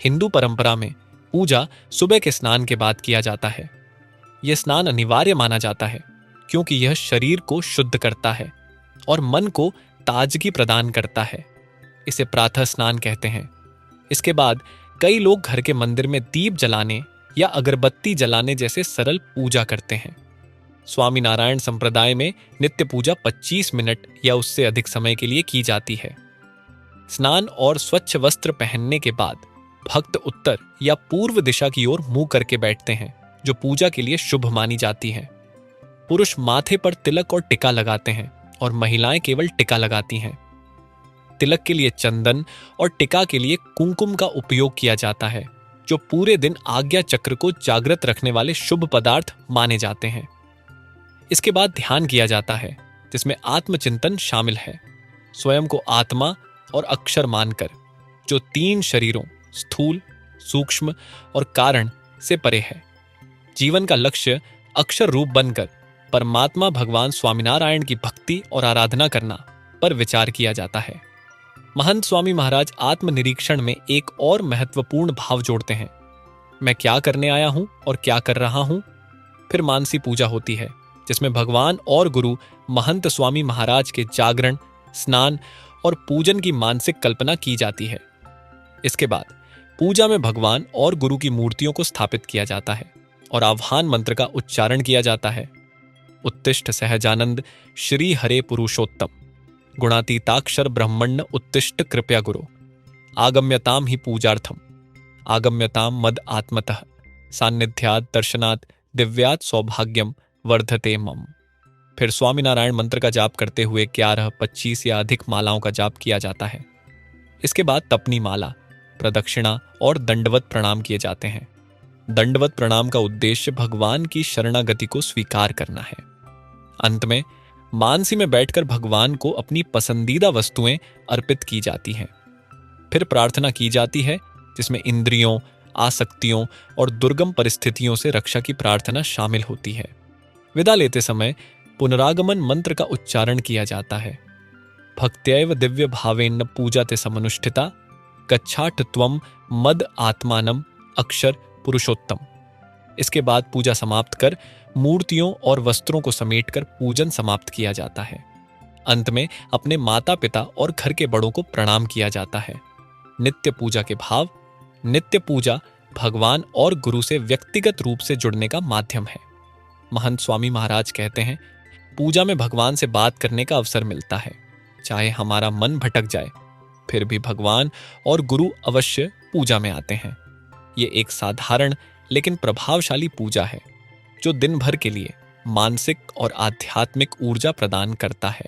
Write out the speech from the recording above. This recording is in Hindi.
हिंदू परंपरा में पूजा सुबह के स्नान के बाद किया जाता है। यह स्नान अनिवार्य माना जाता है क्योंकि यह शरीर को शुद्ध करता है और मन को ताजगी प्रदान करता है। इसे प्रातः स्नान कहते हैं। इसके बाद कई लोग घर के मंदिर में दीप जलाने या अगरबत्ती जलाने जैसे सरल पूजा करते हैं। स्वामीनारायण संप्रदाय में नित्य पूजा 25 मिनट या उससे अधिक समय के लिए की जाती है। स्नान और स्वच्छ वस्त्र पहनने के बाद भक्त उत्तर या पूर्व दिशा की ओर मुंह करके बैठते हैं, जो पूजा के लिए शुभ मानी जाती है। पुरुष माथे पर तिलक और टिका लगाते हैं और महिलाएं केवल टिका लगाती हैं। तिलक के लिए चंदन और टिका के लिए कुमकुम का उपयोग किया जाता है, जो पूरे दिन आज्ञा चक्र को जागृत रखने वाले शुभ पदार्थ माने जाते हैं। इसके बाद ध्यान किया जाता है, जिसमें आत्मचिंतन शामिल है। स्वयं को आत्मा और अक्षर मानकर, जो 3 शरीरों स्थूल, सूक्ष्म और कारण से परे है। जीवन का लक्ष्य अक्षर रूप बनकर परमात्मा भगवान स्वामीनारायण की भक्ति और आराधना करना पर विचार किया जाता है। महंत स्वामी महाराज आत्मनिरीक्षण में एक और महत्वपूर्ण भाव जोड़ते हैं। मैं क्या करने आया हूं और क्या कर रहा हूं। फिर मानसी पूजा होती है, जिसमें भगवान और गुरु महंत स्वामी महाराज के जागरण, स्नान और पूजन की मानसिक कल्पना की जाती है। इसके बाद पूजा में भगवान और गुरु की मूर्तियों को स्थापित किया जाता है और आह्वान मंत्र का उच्चारण किया जाता है। उत्तिष्ठ सहजानंद श्री हरे पुरुषोत्तम, गुणातीताक्षर ब्रह्मण्य उत्तिष्ठ कृपया गुरु, आगम्यताम ही पूजार्थम, आगम्यताम मद आत्मतः, सान्निध्यात् दर्शनात् दिव्यात् सौभाग्यम वर्धते मम। फिर स्वामीनारायण मंत्र का जाप करते हुए 11, 25 या अधिक मालाओं का जाप किया जाता है। इसके बाद तपनी माला, प्रदक्षिणा और दंडवत प्रणाम किए जाते हैं। दंडवत प्रणाम का उद्देश्य भगवान की शरणागति को स्वीकार करना है। अंत में मानसी में बैठकर भगवान को अपनी पसंदीदा वस्तुएं अर्पित की जाती हैं। फिर प्रार्थना की जाती है, जिसमें इंद्रियों, आसक्तियों और दुर्गम परिस्थितियों से रक्षा की प्रार्थना शामिल होती है। विदा लेते समय पुनरागमन मंत्र का उच्चारण किया जाता है। भक्त्यैव दिव्य भावेन पूजाते समनुष्ठिता, गच्छाठ त्वम मद आत्मानम अक्षर पुरुषोत्तम। इसके बाद पूजा समाप्त कर मूर्तियों और वस्त्रों को समेटकर पूजन समाप्त किया जाता है। अंत में अपने माता पिता और घर के बड़ों को प्रणाम किया जाता है। नित्य पूजा के भाव। नित्य पूजा भगवान और गुरु से व्यक्तिगत रूप से जुड़ने का माध्यम है। महंत स्वामी महाराज कहते हैं, पूजा में भगवान से बात करने का अवसर मिलता है। चाहे हमारा मन भटक जाए, फिर भी भगवान और गुरु अवश्य पूजा में आते हैं। ये एक साधारण लेकिन प्रभावशाली पूजा है, जो दिन भर के लिए मानसिक और आध्यात्मिक ऊर्जा प्रदान करता है।